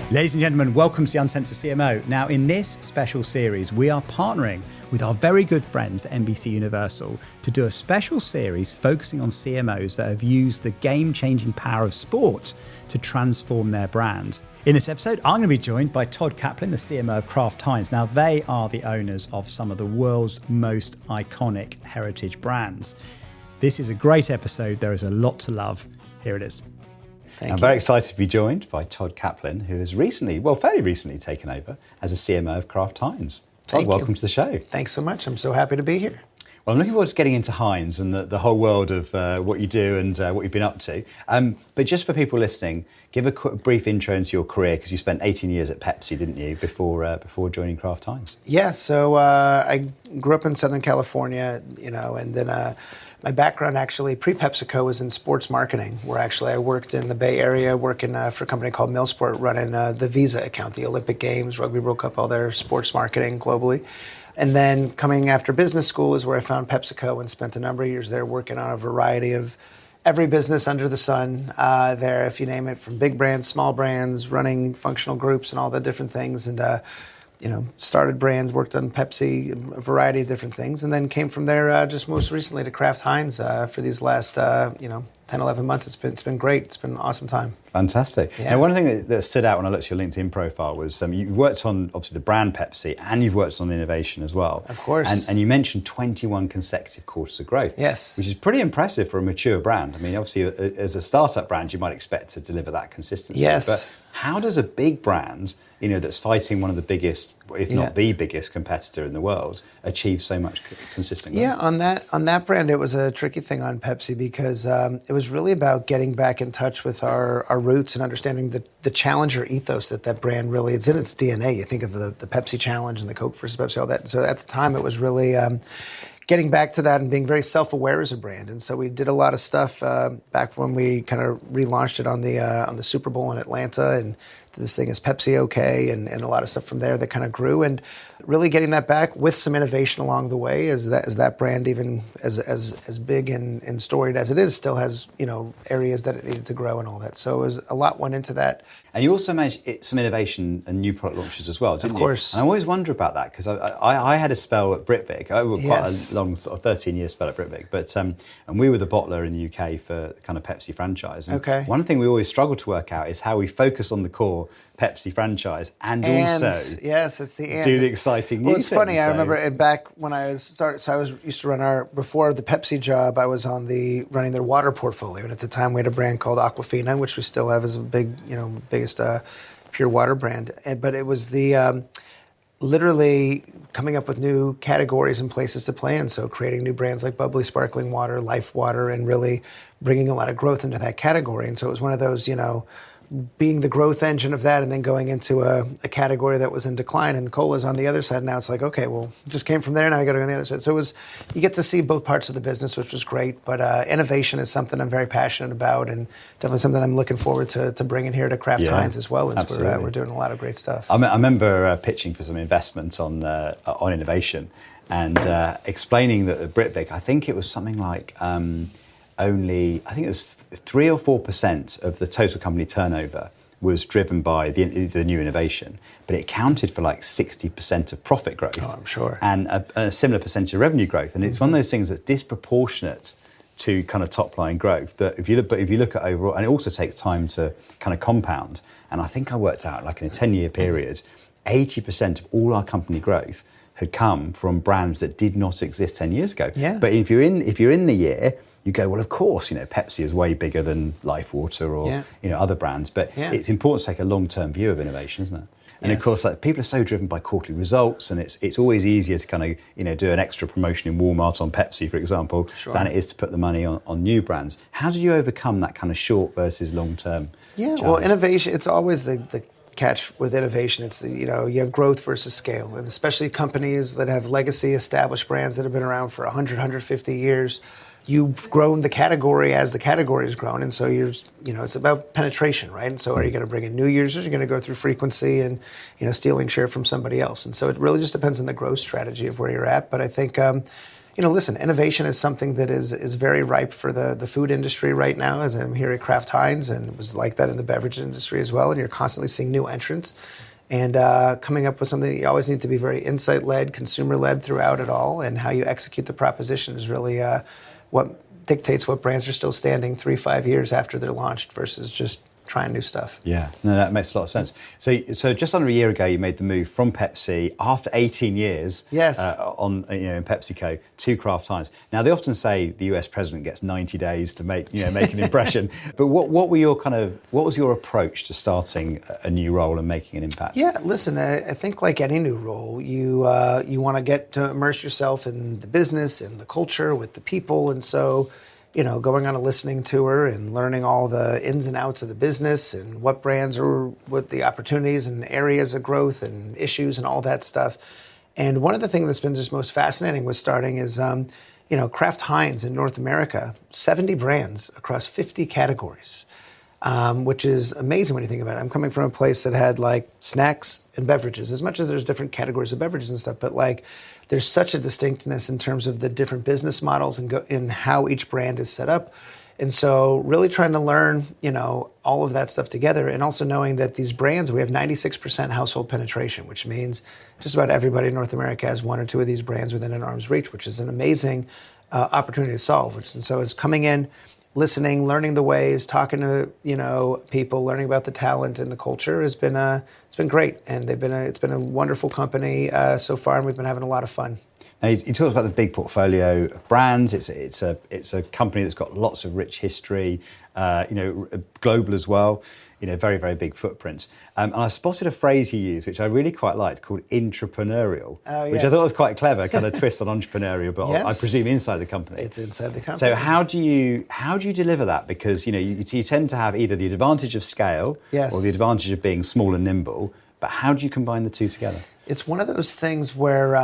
Ladies and gentlemen, welcome to the Uncensored CMO. Now, in this special series, we are partnering with our very good friends at NBCUniversal to do a special series focusing on CMOs that have used the game-changing power of sport to transform their brand. In this episode, I'm going to be joined by Todd Kaplan, the CMO of Kraft Heinz. Now, they are the owners of some of the world's most iconic heritage brands. This is a great episode. There is a lot to love. Here it is. I'm very excited to be joined by Todd Kaplan, who has fairly recently taken over as a CMO of Kraft Heinz. Todd, welcome to the show. Thanks so much. I'm so happy to be here. Well, I'm looking forward to getting into Heinz and the whole world of what you do and what you've been up to. But just for people listening, give a brief intro into your career, because you spent 18 years at Pepsi, didn't you, before joining Kraft Heinz? Yeah, so I grew up in Southern California, and then my background actually pre-PepsiCo was in sports marketing, where actually I worked in the Bay Area, working for a company called Millsport, running the Visa account, the Olympic Games, Rugby World Cup, all their sports marketing globally. And then coming after business school is where I found PepsiCo and spent a number of years there working on a variety of every business under the sun there, if you name it, from big brands, small brands, running functional groups and all the different things. And started brands, worked on Pepsi, a variety of different things, and then came from there just most recently to Kraft Heinz for these last 10, 11 months. It's been great. It's been an awesome time. Fantastic. Yeah. Now, one thing that stood out when I looked at your LinkedIn profile was you worked on, obviously, the brand Pepsi, and you've worked on innovation as well. Of course. And you mentioned 21 consecutive quarters of growth. Yes. Which is pretty impressive for a mature brand. I mean, obviously, as a startup brand, you might expect to deliver that consistency. Yes. But how does a big brand, that's fighting one of the biggest, if not the biggest competitor in the world, achieve so much consistent growth? Yeah, on that brand, it was a tricky thing on Pepsi, because it was really about getting back in touch with our roots and understanding the challenger ethos that brand really, it's in its DNA. You think of the Pepsi challenge and the Coke versus Pepsi, all that. So at the time, it was really getting back to that and being very self-aware as a brand. And so we did a lot of stuff back when we kind of relaunched it on the Super Bowl in Atlanta, and this thing is Pepsi OK, and a lot of stuff from there that kind of grew, and really getting that back with some innovation along the way, as that brand, even as big and storied as it is, still has areas that it needed to grow and all that. So it was a lot went into that. And you also managed some innovation and new product launches as well, didn't you? Of course. And I always wonder about that, because I had a spell at Britvic. I was quite Yes. a long, sort of 13-year spell at Britvic. But and we were the bottler in the UK for the kind of Pepsi franchise. And Okay. one thing we always struggle to work out is how we focus on the core Pepsi franchise and also yes, it's the do the exciting new Well, it's things. funny. I remember back when I started. So I used to run before the Pepsi job. I was running their water portfolio, and at the time we had a brand called Aquafina, which we still have as a biggest pure water brand. But it was the literally coming up with new categories and places to play in. So creating new brands like bubbly sparkling water, Life Water, and really bringing a lot of growth into that category. And so it was one of those, being the growth engine of that, and then going into a category that was in decline, and cola's on the other side. Now it's like, okay, well, just came from there, now I got to go on the other side. So you get to see both parts of the business, which was great. But innovation is something I'm very passionate about, and definitely something I'm looking forward to bringing here to Kraft Heinz as well. As we're doing a lot of great stuff. I remember pitching for some investment on innovation, and explaining that at Britvic, I think it was something like only 3 or 4% of the total company turnover was driven by the new innovation, but it accounted for like 60% of profit growth. Oh, I'm sure. And a similar percentage of revenue growth. And it's one of those things that's disproportionate to kind of top line growth. But if you look at overall, and it also takes time to kind of compound. And I think I worked out, like in a 10-year period, 80% of all our company growth had come from brands that did not exist 10 years ago. Yeah. But if you're in the year, you go, well, of course, Pepsi is way bigger than Life Water or other brands. But it's important to take a long-term view of innovation, isn't it? And of course, like, people are so driven by quarterly results, and it's always easier to kind of do an extra promotion in Walmart on Pepsi, for example, than it is to put the money on new brands. How do you overcome that kind of short versus long-term challenge? Well, innovation, it's always the catch with innovation. It's you have growth versus scale, and especially companies that have legacy established brands that have been around for 100, 150 years. You've grown the category as the category has grown, and so it's about penetration, right? And so are you going to bring in new users? You're going to go through frequency and, stealing share from somebody else. And so it really just depends on the growth strategy of where you're at. But I think, listen, innovation is something that is very ripe for the food industry right now, as I'm here at Kraft Heinz, and it was like that in the beverage industry as well. And you're constantly seeing new entrants and coming up with something. You always need to be very insight-led, consumer-led throughout it all, and how you execute the proposition is really what dictates what brands are still standing 3-5 years after they're launched versus just trying new stuff. Yeah, no, that makes a lot of sense. So just under a year ago, you made the move from Pepsi after 18 years yes. In PepsiCo to Kraft Heinz. Now, they often say the US president gets 90 days to make an impression. But what was your approach to starting a new role and making an impact? Yeah, listen, I think like any new role, you want to get to immerse yourself in the business and the culture with the people, and so going on a listening tour and learning all the ins and outs of the business and what brands are, what the opportunities and areas of growth and issues and all that stuff. And one of the things that's been just most fascinating with starting is, Kraft Heinz in North America, 70 brands across 50 categories, which is amazing when you think about it. I'm coming from a place that had like snacks and beverages, as much as there's different categories of beverages and stuff, but like, there's such a distinctness in terms of the different business models and in how each brand is set up. And so really trying to learn, all of that stuff together, and also knowing that these brands, we have 96% household penetration, which means just about everybody in North America has one or two of these brands within an arm's reach, which is an amazing opportunity to solve. And so it's coming in, listening, learning the ways, talking to people, learning about the talent and the culture has been it's been great, and it's been a wonderful company so far, and we've been having a lot of fun. Now, you talked about the big portfolio of brands. It's a company that's got lots of rich history, global as well. Very, very big footprint. And I spotted a phrase you used, which I really quite liked, called entrepreneurial, which I thought was quite clever, kind of twist on entrepreneurial, but yes. I presume inside the company. It's inside the company. So how do you deliver that? Because you tend to have either the advantage of scale yes. or the advantage of being small and nimble. But how do you combine the two together? It's one of those things where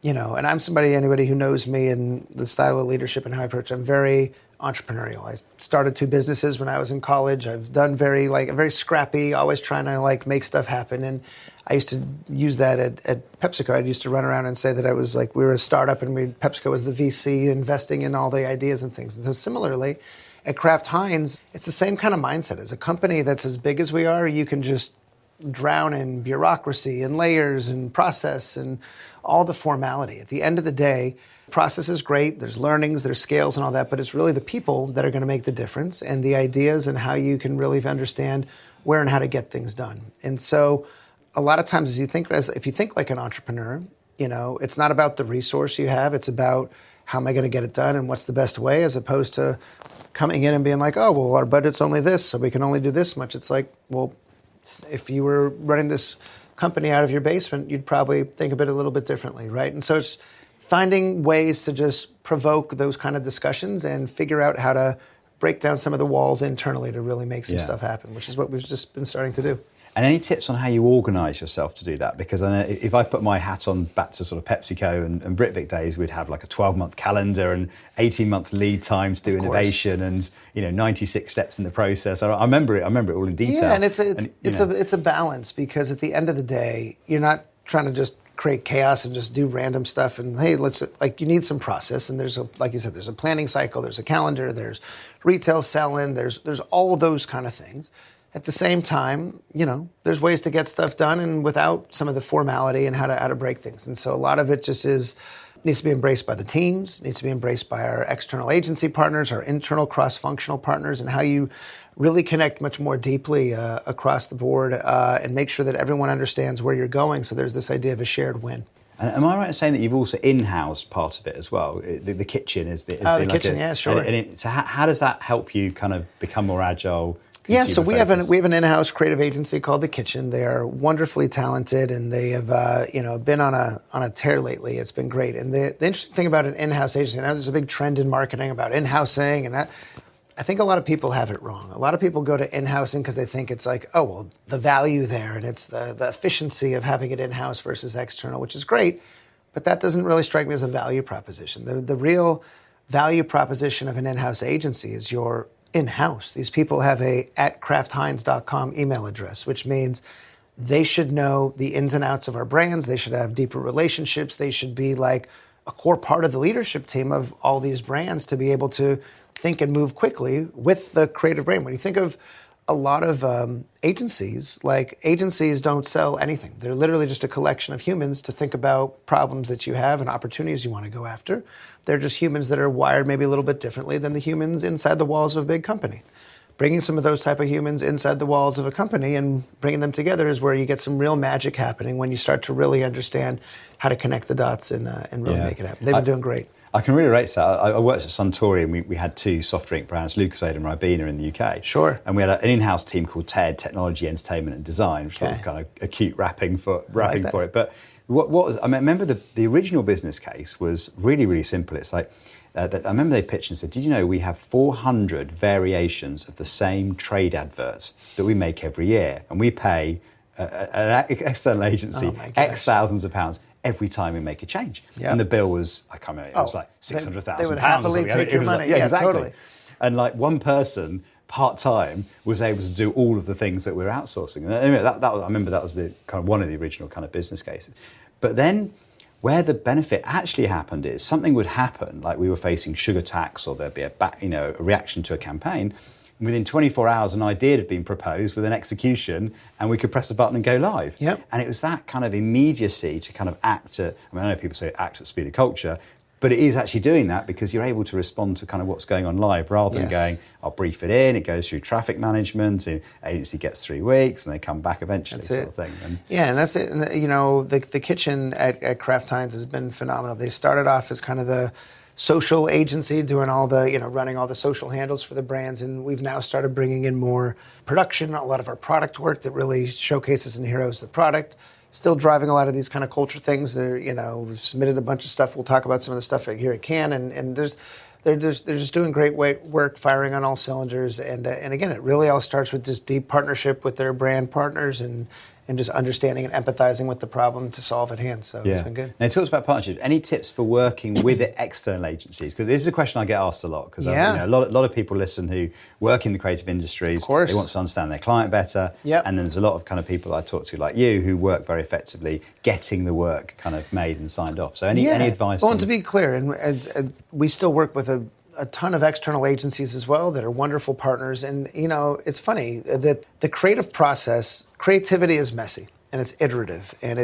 and I'm anybody who knows me and the style of leadership and how I approach, I'm very entrepreneurial. I started 2 businesses when I was in college. I've done very scrappy, always trying to make stuff happen. And I used to use that at PepsiCo. I used to run around and say that I was we were a startup and PepsiCo was the VC investing in all the ideas and things. And so similarly, at Kraft Heinz, it's the same kind of mindset. As a company that's as big as we are, you can just drown in bureaucracy and layers and process and all the formality. At the end of the day, process is great. There's learnings, there's scales and all that, but it's really the people that are going to make the difference, and the ideas and how you can really understand where and how to get things done. And so a lot of times if you think like an entrepreneur, it's not about the resource you have. It's about how am I going to get it done and what's the best way, as opposed to coming in and being like, oh, well, our budget's only this, so we can only do this much. It's like, well, if you were running this company out of your basement, you'd probably think of it a little bit differently, right? And so it's finding ways to just provoke those kind of discussions and figure out how to break down some of the walls internally to really make some stuff happen, which is what we've just been starting to do. And any tips on how you organise yourself to do that? Because I know if I put my hat on back to sort of PepsiCo and Britvic days, we'd have like a 12-month calendar and 18-month lead time to do innovation, and 96 steps in the process. I remember it all in detail. Yeah, and it's a balance, because at the end of the day, you're not trying to just create chaos and just do random stuff. And hey, you need some process. And like you said, there's a planning cycle, there's a calendar, there's retail sell-in, there's all of those kind of things. At the same time, there's ways to get stuff done and without some of the formality and how to break things. And so a lot of it just needs to be embraced by the teams, needs to be embraced by our external agency partners, our internal cross-functional partners, and how you really connect much more deeply across the board and make sure that everyone understands where you're going. So there's this idea of a shared win. And am I right in saying that you've also in-housed part of it as well? The kitchen has been the kitchen, yeah, sure. So how does that help you kind of become more agile? Yeah, so we have an in-house creative agency called The Kitchen. They are wonderfully talented, and they have been on a tear lately. It's been great. And the interesting thing about an in-house agency, now there's a big trend in marketing about in-housing, and I think a lot of people have it wrong. A lot of people go to in-housing because they think it's like, oh, well, the value there, and it's the efficiency of having it in-house versus external, which is great, but that doesn't really strike me as a value proposition. The real value proposition of an in-house agency is your in-house. These people have a @kraftheinz.com email address, which means they should know the ins and outs of our brands. They should have deeper relationships. They should be like a core part of the leadership team of all these brands to be able to think and move quickly with the creative brain. When you think of a lot of agencies, like agencies don't sell anything. They're literally just a collection of humans to think about problems that you have and opportunities you want to go after. They're just humans that are wired maybe a little bit differently than the humans inside the walls of a big company. Bringing some of those type of humans inside the walls of a company and bringing them together is where you get some real magic happening when you start to really understand how to connect the dots and really make it happen. They've been doing great. I can really rate that. I worked at Suntory, and we had 2 soft drink brands, Lucozade and Ribena, in the UK. Sure. And we had an in-house team called TED, Technology, Entertainment and Design, which was kind of a cute wrapping for it. But what was, I remember the original business case was really, really simple. It's like, I remember they pitched and said, did you know we have 400 variations of the same trade adverts that we make every year, and we pay an external agency X thousands of pounds every time we make a change. Yep. And the bill was, I can't remember, it was like £600,000. They would happily take your money. Yeah, exactly. Totally. And like one person part-time was able to do all of the things that we were outsourcing. And anyway, I remember that was the kind of one of the original kind of business cases. But then where the benefit actually happened is something would happen, like we were facing sugar tax, or there'd be a reaction to a campaign. Within 24 hours, an idea had been proposed with an execution, and we could press a button and go live. Yep. And it was that kind of immediacy to kind of act at, I know people say act at speed of culture, but it is actually doing that because you're able to respond to kind of what's going on live, rather than going, I'll brief it in, it goes through traffic management, the agency gets 3 weeks, and they come back eventually, sort of thing. And that's it. And, the kitchen at Kraft Heinz has been phenomenal. They started off as kind of the social agency doing all the, running all the social handles for the brands. And we've now started bringing in more production, a lot of our product work that really showcases and heroes the product. Still driving a lot of these kind of culture things. We've submitted a bunch of stuff. We'll talk about some of the stuff here at Cannes. And they're just doing great work, firing on all cylinders. And again, it really all starts with just deep partnership with their brand partners and just understanding and empathizing with the problem to solve at hand. So it's been good. Now, it talks about partnerships. Any tips for working with external agencies? Because this is a question I get asked a lot. Because a lot of people listen who work in the creative industries. Of course. They want to understand their client better. Yep. And then there's a lot of kind of people I talk to, like you, who work very effectively getting the work kind of made and signed off. So any advice? Well, to be clear, and we still work with a ton of external agencies as well that are wonderful partners. And, it's funny that the creative process, creativity is messy and it's iterative, and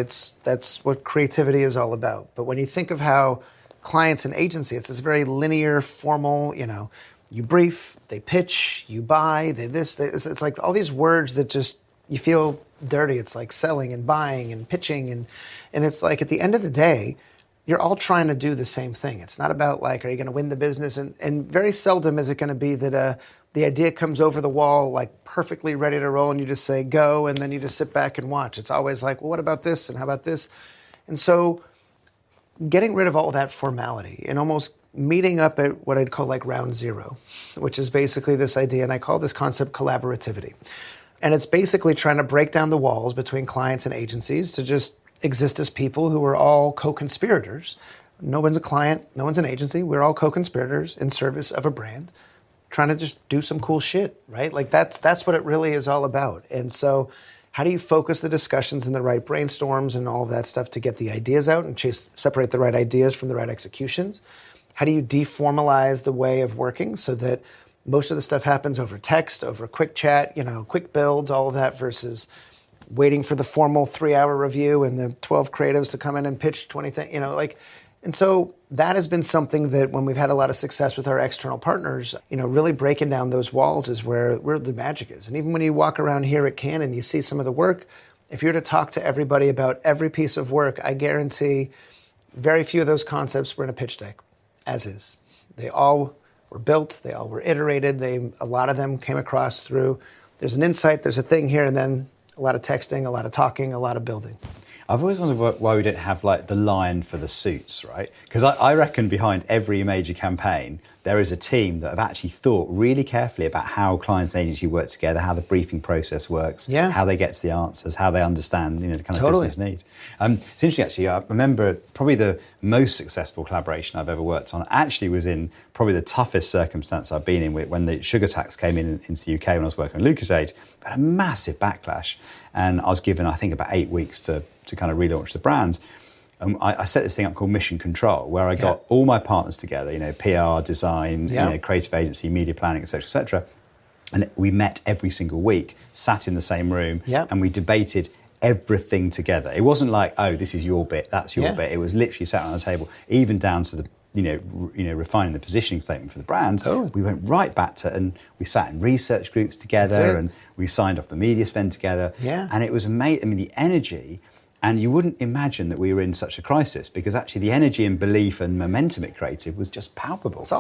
that's what creativity is all about. But when you think of how clients and agency, it's this very linear, formal, you brief, they pitch, you buy, it's like all these words that just, you feel dirty. It's like selling and buying and pitching. And it's like at the end of the day, you're all trying to do the same thing. It's not about like, are you going to win the business? And very seldom is it going to be that the idea comes over the wall like perfectly ready to roll and you just say go, and then you just sit back and watch. It's always like, well, what about this? And how about this? And so getting rid of all that formality and almost meeting up at what I'd call like round zero, which is basically this idea, and I call this concept collaborativity. And it's basically trying to break down the walls between clients and agencies to just exist as people who are all co-conspirators. No one's a client, no one's an agency. We're all co-conspirators in service of a brand, trying to just do some cool shit, right? Like that's what it really is all about. And so how do you focus the discussions and the right brainstorms and all of that stuff to get the ideas out and separate the right ideas from the right executions? How do you deformalize the way of working so that most of the stuff happens over text, over quick chat, quick builds, all of that, versus waiting for the formal 3-hour review and the 12 creatives to come in and pitch 20 things, and so that has been something that when we've had a lot of success with our external partners, really breaking down those walls is where the magic is. And even when you walk around here at Cannes and you see some of the work, if you're to talk to everybody about every piece of work, I guarantee very few of those concepts were in a pitch deck, as is. They all were built, they all were iterated, a lot of them came across through, there's an insight, there's a thing here, and then a lot of texting, a lot of talking, a lot of building. I've always wondered why we don't have like the line for the suits, right? Because I reckon behind every major campaign, there is a team that have actually thought really carefully about how clients and agency work together, how the briefing process works, how they get to the answers, how they understand the kind of business need. It's interesting, actually. I remember probably the most successful collaboration I've ever worked on actually was in probably the toughest circumstance I've been in when the sugar tax came into the UK when I was working on Lucozade. We had a massive backlash, and I was given, I think, about 8 weeks to kind of relaunch the brand. And I set this thing up called Mission Control, where I got all my partners together, PR, design, creative agency, media planning, etc., etc. And we met every single week, sat in the same room, and we debated everything together. It wasn't like, oh, this is your bit, that's your bit. It was literally sat on the table, even down to the refining the positioning statement for the brand. Totally. We went right back to, and we sat in research groups together, and we signed off the media spend together. Yeah. And it was amazing. I mean, the energy. And you wouldn't imagine that we were in such a crisis, because actually the energy and belief and momentum it created was just palpable. It's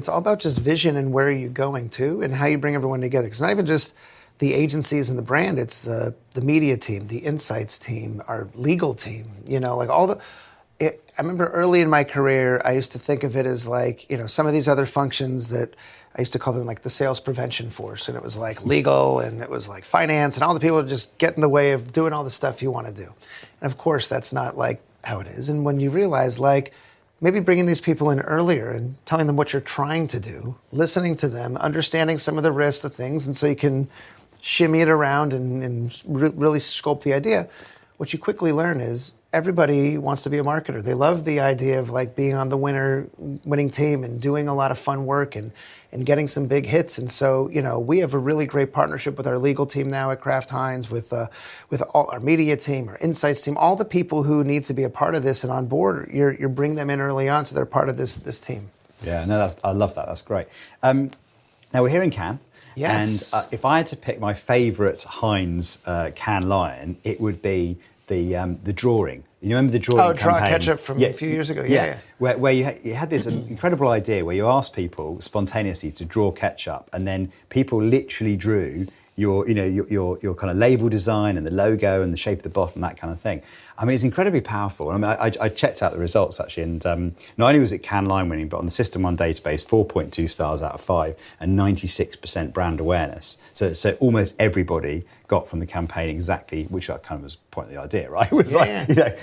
all about just vision and where you're going to and how you bring everyone together. Because not even just the agencies and the brand, it's the media team, the insights team, our legal team, I remember early in my career, I used to think of it as like, some of these other functions that I used to call them like the sales prevention force. And it was like legal, and it was like finance, and all the people just get in the way of doing all the stuff you want to do. And of course, that's not like how it is. And when you realize like maybe bringing these people in earlier and telling them what you're trying to do, listening to them, understanding some of the risks, the things, and so you can shimmy it around and really sculpt the idea, what you quickly learn is everybody wants to be a marketer. They love the idea of like being on the winning team and doing a lot of fun work and getting some big hits. And so, we have a really great partnership with our legal team now at Kraft Heinz, with all our media team, our insights team, all the people who need to be a part of this and on board. You're bringing them in early on, so they're part of this team. Yeah, no, I love that. That's great. Now we're here in Cannes. Yes. And if I had to pick my favourite Heinz Cannes line, it would be the drawing. You remember the drawing campaign? Draw Ketchup from a few years ago. Yeah. Where you had this incredible idea where you asked people spontaneously to draw ketchup, and then people literally drew your kind of label design and the logo and the shape of the bottle and that kind of thing. I mean, it's incredibly powerful. I mean, I checked out the results actually, and not only was it Cannes line winning, but on the System 1 database, 4.2 stars out of 5 and 96% brand awareness. So almost everybody got from the campaign exactly, which I kind of was point of the idea, right? It was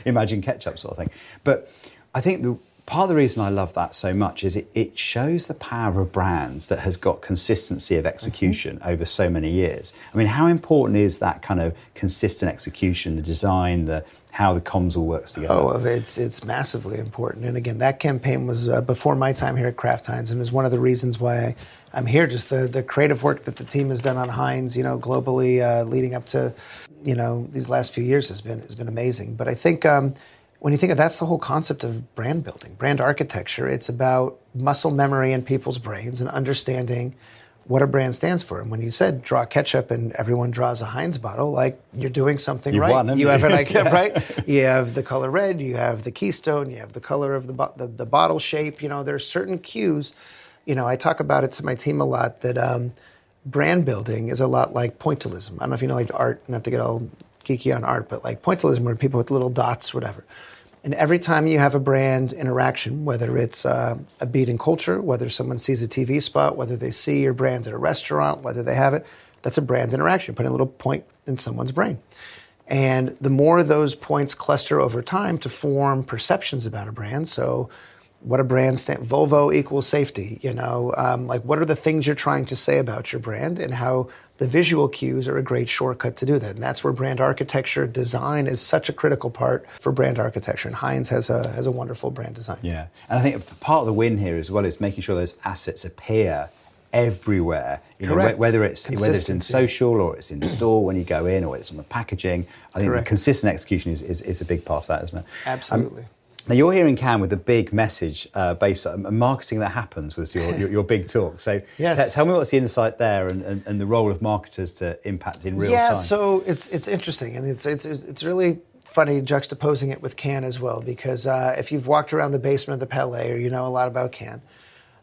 imagine ketchup sort of thing. But I think part of the reason I love that so much is it shows the power of brands that has got consistency of execution over so many years. I mean, how important is that kind of consistent execution, the design, how the comms all works together? Oh, it's massively important. And again, that campaign was before my time here at Kraft Heinz, and is one of the reasons why I'm here. Just the creative work that the team has done on Heinz, globally, leading up to, these last few years has been amazing. But I think when you think of that's the whole concept of brand building, brand architecture. It's about muscle memory in people's brains and understanding what a brand stands for. And when you said draw ketchup and everyone draws a Heinz bottle, like you're doing something You've right. Won, you have an icon, right? You have the color red, you have the keystone, you have the color of the bottle shape. There's certain cues. I talk about it to my team a lot that brand building is a lot like pointillism. I don't know if you know like art, not to get all geeky on art, but like pointillism where people with little dots, whatever. And every time you have a brand interaction, whether it's a beat in culture, whether someone sees a TV spot, whether they see your brand at a restaurant, whether they have it, that's a brand interaction, putting a little point in someone's brain. And the more those points cluster over time to form perceptions about a brand, so what a brand stands, Volvo equals safety, like what are the things you're trying to say about your brand, and how the visual cues are a great shortcut to do that. And that's where brand architecture design is such a critical part for brand architecture. And Heinz has a wonderful brand design. Yeah, and I think part of the win here as well is making sure those assets appear everywhere. Whether it's in social or it's in store when you go in, or it's on the packaging. I think the consistent execution is a big part of that, isn't it? Absolutely. Now you're here in Cannes with a big message based on marketing that happens was your big talk. So tell me what's the insight there and the role of marketers to impact in real time. Yeah, so it's interesting, and it's really funny juxtaposing it with Cannes as well, because if you've walked around the basement of the Palais or you know a lot about Cannes,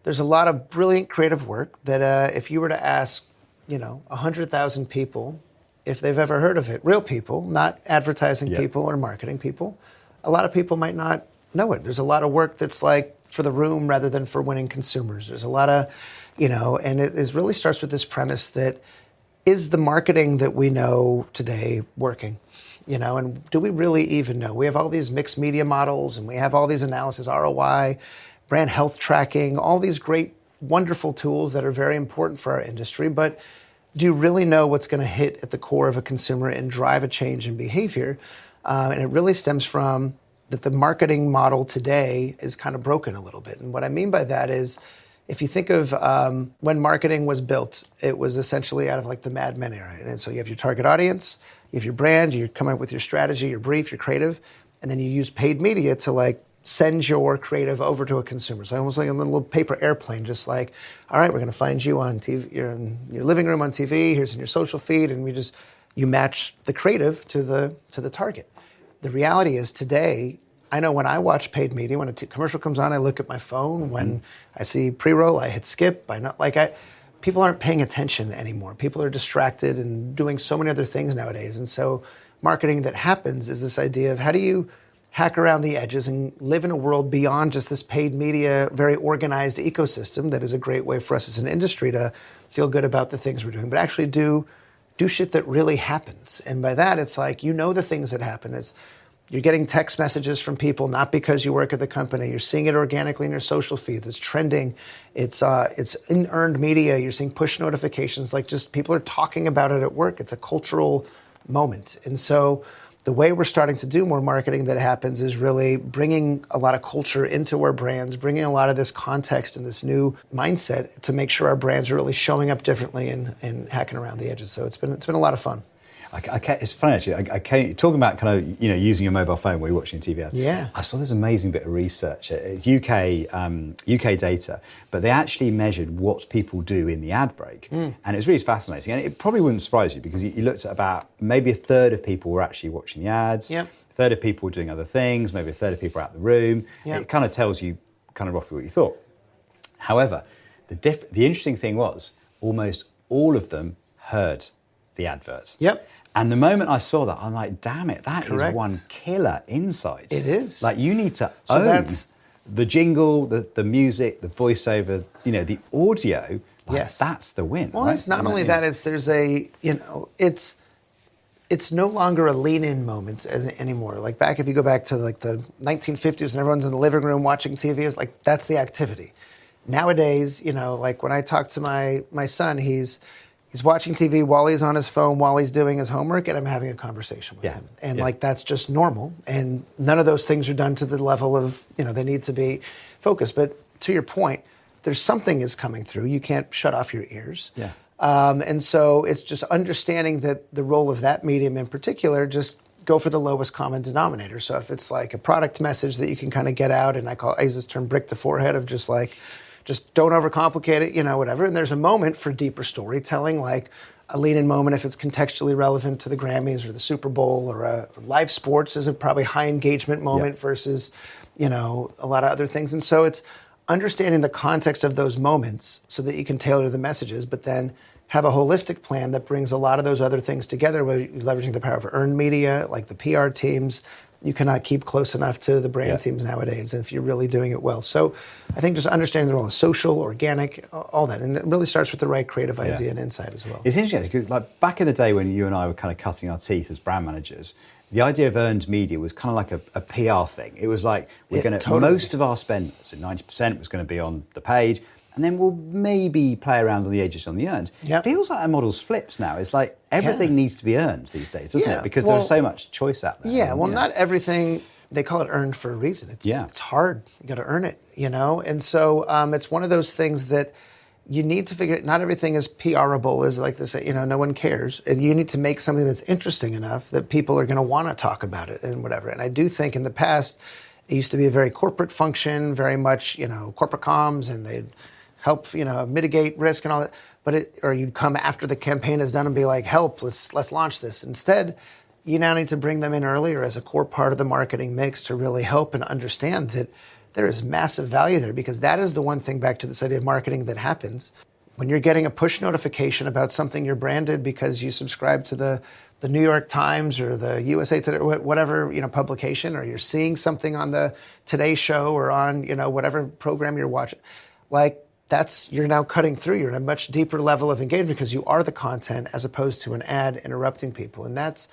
there's a lot of brilliant creative work that if you were to ask 100,000 people if they've ever heard of it, real people, not advertising people or marketing people, a lot of people might not know it. There's a lot of work that's like for the room rather than for winning consumers. There's a lot of, and it really starts with this premise that is the marketing that we know today working? And do we really even know? We have all these mixed media models and we have all these analysis, ROI, brand health tracking, all these great, wonderful tools that are very important for our industry. But do you really know what's going to hit at the core of a consumer and drive a change in behavior? And it really stems from that the marketing model today is kind of broken a little bit. And what I mean by that is, if you think of when marketing was built, it was essentially out of like the Mad Men era. And so you have your target audience, you have your brand, you come up with your strategy, your brief, your creative, and then you use paid media to like send your creative over to a consumer. So almost like a little paper airplane, just like, all right, we're going to find you on TV, you're in your living room on TV, here's in your social feed, and you match the creative to the target. The reality is today, I know when I watch paid media, when a commercial comes on, I look at my phone. When I see pre-roll, I hit skip. People aren't paying attention anymore. People are distracted and doing so many other things nowadays. And so marketing that happens is this idea of how do you hack around the edges and live in a world beyond just this paid media, very organized ecosystem that is a great way for us as an industry to feel good about the things we're doing, but actually do shit that really happens. And by that, it's like, the things that happen. You're getting text messages from people, not because you work at the company. You're seeing it organically in your social feeds. It's trending. It's in earned media. You're seeing push notifications. Like just people are talking about it at work. It's a cultural moment. And so the way we're starting to do more marketing that happens is really bringing a lot of culture into our brands, bringing a lot of this context and this new mindset to make sure our brands are really showing up differently and hacking around the edges. So it's been a lot of fun. It's funny actually. Talking about kind of using your mobile phone while you're watching TV ad. Yeah. I saw this amazing bit of research. It's UK data, but they actually measured what people do in the ad break, and it's really fascinating. And it probably wouldn't surprise you because you looked at about maybe a third of people were actually watching the ads. Yep. A third of people were doing other things. Maybe a third of people were out the room. Yep. It kind of tells you kind of roughly what you thought. However, the interesting thing was almost all of them heard the advert. Yep. And the moment I saw that, I'm like, damn it, that is one killer insight. It is. Like you need to own the jingle, the music, the voiceover, the audio. Yes. That's the win. Well, right? It's not only that, it's no longer a lean-in moment anymore. Like if you go back to like the 1950s and everyone's in the living room watching TV, it's like, that's the activity. Nowadays, like when I talk to my son, He's watching TV while he's on his phone, while he's doing his homework, and I'm having a conversation with him. And that's just normal. And none of those things are done to the level of, they need to be focused. But to your point, there's something is coming through. You can't shut off your ears. Yeah. And so it's just understanding that the role of that medium in particular, just go for the lowest common denominator. So if it's like a product message that you can kind of get out, and I use this term brick to forehead of just don't overcomplicate it, whatever. And there's a moment for deeper storytelling, like a lean-in moment if it's contextually relevant to the Grammys or the Super Bowl, or live sports is a probably high engagement moment versus, a lot of other things. And so it's understanding the context of those moments so that you can tailor the messages, but then have a holistic plan that brings a lot of those other things together, whether you're leveraging the power of earned media, like the PR teams. You cannot keep close enough to the brand teams nowadays if you're really doing it well. So I think just understanding the role of social, organic, all that. And it really starts with the right creative idea and insight as well. It's interesting because like back in the day when you and I were kind of cutting our teeth as brand managers, the idea of earned media was kind of like a PR thing. It was like most of our spend, so 90% was going to be on the paid, and then we'll maybe play around on the edges on the earned. It feels like our model's flipped now. It's like everything needs to be earned these days, doesn't it? Because there's so much choice out there. Yeah, not everything, they call it earned for a reason. It's hard. You got to earn it, And so it's one of those things that you need to figure, not everything is PRable, is like this, no one cares. And you need to make something that's interesting enough that people are going to want to talk about it and whatever. And I do think in the past, it used to be a very corporate function, very much, corporate comms, and they'd help, mitigate risk and all that. Or you'd come after the campaign is done and be like, help, let's launch this. Instead, you now need to bring them in earlier as a core part of the marketing mix to really help and understand that there is massive value there, because that is the one thing, back to this idea of marketing, that happens when you're getting a push notification about something you're branded because you subscribe to the New York Times or the USA Today, or whatever, publication, or you're seeing something on the Today Show or on, whatever program you're watching. Like, you're now cutting through. You're in a much deeper level of engagement because you are the content as opposed to an ad interrupting people. And that's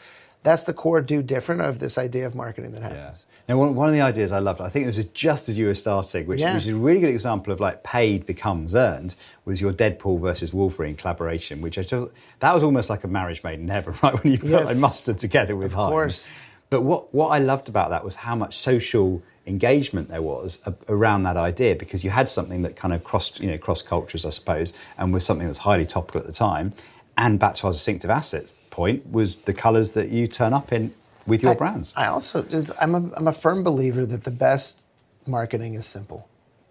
the core do different of this idea of marketing that happens. Now, one of the ideas I loved, I think it was just as you were starting, which is a really good example of like paid becomes earned, was your Deadpool versus Wolverine collaboration, which I thought that was almost like a marriage made in heaven, right? When you put like mustard together with Heinz. Of course. But what I loved about that was how much social engagement there was around that idea, because you had something that kind of crossed cultures, I suppose, and was something that's highly topical at the time. And back to our distinctive asset point was the colours that you turn up in with your brands. I'm a firm believer that the best marketing is simple.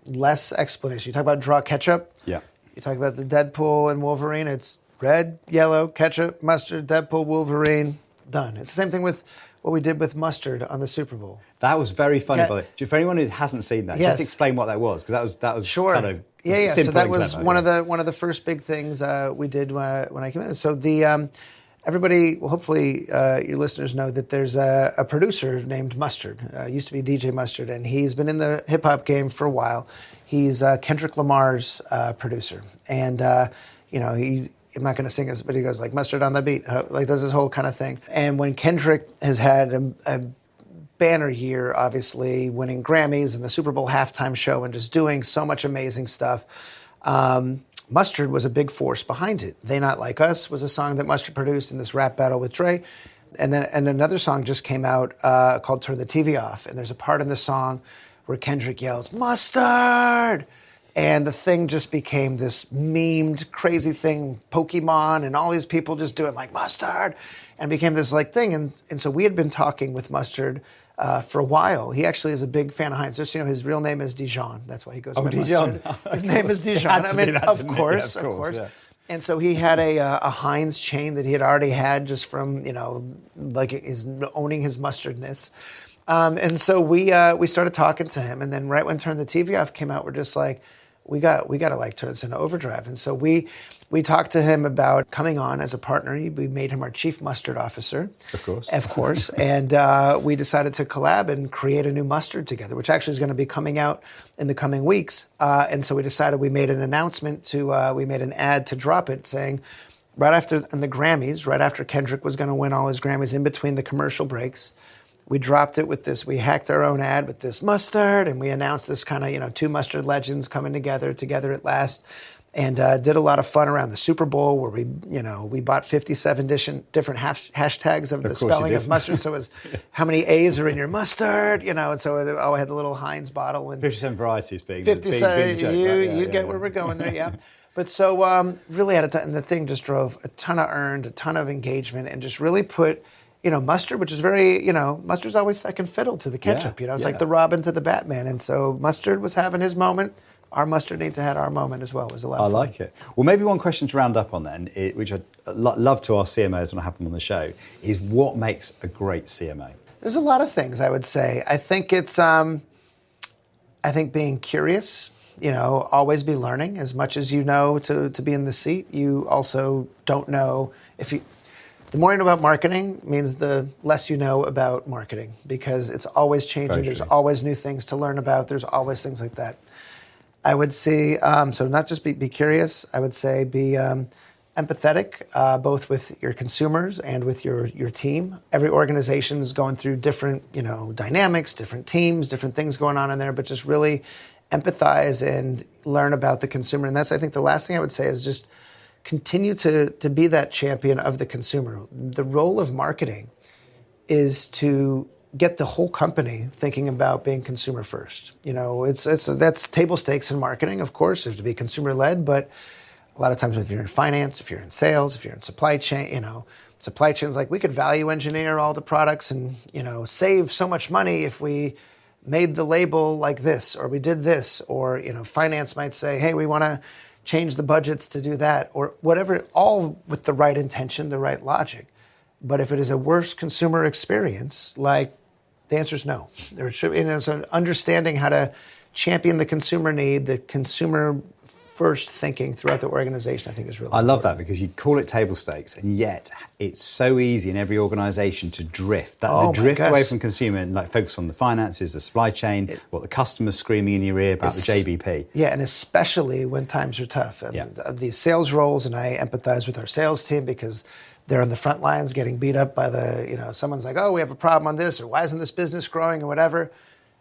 Less explanation. You talk about draw ketchup. Yeah. You talk about the Deadpool and Wolverine. It's red, yellow, ketchup, mustard, Deadpool, Wolverine, done. It's the same thing with what we did with mustard on the Super Bowl. That was very funny, by the way. For anyone who hasn't seen that, just explain what that was, because that was sure. kind of yeah. simple. So that was clever, one of the first big things we did when I came in. So everybody, well, hopefully your listeners know that there's a producer named Mustard. Used to be DJ Mustard, and he's been in the hip hop game for a while. He's Kendrick Lamar's producer, and I'm not going to sing this, but he goes like mustard on the beat, like does this whole kind of thing. And when Kendrick has had a banner year, obviously winning Grammys and the Super Bowl halftime show and just doing so much amazing stuff, Mustard was a big force behind it. They Not Like Us was a song that Mustard produced in this rap battle with Dre. And another song just came out called Turn the TV Off. And there's a part in the song where Kendrick yells, "Mustard!" And the thing just became this memed, crazy thing, Pokemon, and all these people just doing like mustard, and became this like thing. And so we had been talking with Mustard for a while. He actually is a big fan of Heinz. Just his real name is Dijon. That's why he goes by Dijon. Mustard. His name is Dijon. I mean, of course. Yeah. And so he had a Heinz chain that he had already had just from like his owning his mustardness. And so we started talking to him, and then right when Turn the TV Off came out, we're just like, we got to like turn this into overdrive. And so we talked to him about coming on as a partner. We made him our chief mustard officer. Of course. And we decided to collab and create a new mustard together, which actually is going to be coming out in the coming weeks. And so we decided, we made an announcement we made an ad to drop it saying, right after the Grammys, right after Kendrick was going to win all his Grammys, in between the commercial breaks, we dropped it with this. We hacked our own ad with this mustard, and we announced this kind of, two mustard legends coming together at last, and did a lot of fun around the Super Bowl where we bought 57 different hashtags of the spelling of mustard. So it was how many A's are in your mustard, and so I had the little Heinz bottle and 57 varieties being 57. Big joke, you right? get where we're going there, yeah. But so really at a time, and the thing just drove a ton of earned, a ton of engagement, and just really put. Mustard, which is very, mustard's always second fiddle to the ketchup. It's like the Robin to the Batman. And so Mustard was having his moment. Our mustard needs to have our moment as well. It was a lot of fun. I like it. Well, maybe one question to round up on then, which I'd love to ask CMOs when I have them on the show, is what makes a great CMO? There's a lot of things, I would say. I think it's, being curious, always be learning. As much as you know to be in the seat, you also don't know the more you know about marketing means the less you know about marketing, because it's always changing. There's always new things to learn about. There's always things like that. I would say, so not just be curious, I would say be empathetic, both with your consumers and with your team. Every organization is going through different, dynamics, different teams, different things going on in there, but just really empathize and learn about the consumer. And that's, I think, the last thing I would say is just continue to be that champion of the consumer. The role of marketing is to get the whole company thinking about being consumer first. That's table stakes in marketing, of course. There's to be consumer led, but a lot of times if you're in finance, if you're in sales, if you're in supply chain, supply chain's like, we could value engineer all the products and, save so much money if we made the label like this, or we did this, or, finance might say, hey, we want to change the budgets to do that, or whatever, all with the right intention, the right logic. But if it is a worse consumer experience, the answer is no. There should be, so understanding how to champion the consumer need, the consumer first thinking throughout the organization, I think is really important. I love that, because you call it table stakes, and yet it's so easy in every organization to drift. The drift away from consumer and focus on the finances, the supply chain, what the customer's screaming in your ear about the JBP. Yeah, and especially when times are tough. And these sales roles, and I empathize with our sales team because they're on the front lines getting beat up by someone's like, oh, we have a problem on this, or why isn't this business growing, or whatever.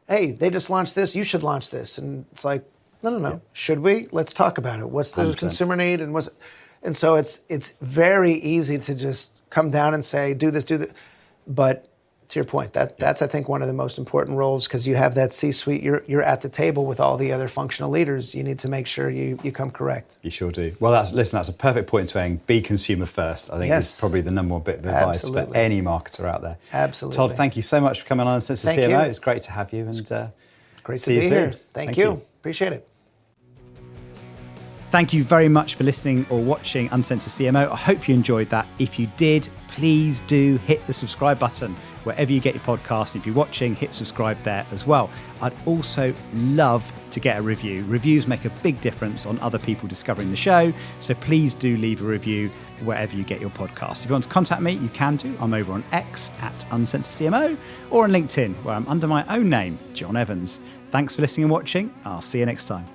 Hey, they just launched this, you should launch this. And it's like, no. Yeah. Should we? Let's talk about it. What's the 100%. Consumer need? And so it's very easy to just come down and say, do this. But to your point, that's I think one of the most important roles, because you have that C-suite. You're at the table with all the other functional leaders. You need to make sure you come correct. You sure do. Well, that's a perfect point to end. Be consumer first. I think it's probably the number one bit of advice for any marketer out there. Absolutely. Todd, thank you so much for coming on Uncensored CMO. You. It's great to have you, and great to see be you here. soon. Thank you. Appreciate it. Thank you very much for listening or watching Uncensored CMO. I hope you enjoyed that. If you did, please do hit the subscribe button wherever you get your podcast. If you're watching, hit subscribe there as well. I'd also love to get a review. Reviews make a big difference on other people discovering the show. So please do leave a review wherever you get your podcast. If you want to contact me, you can do. I'm over on X @UncensoredCMO or on LinkedIn, where I'm under my own name, John Evans. Thanks for listening and watching. I'll see you next time.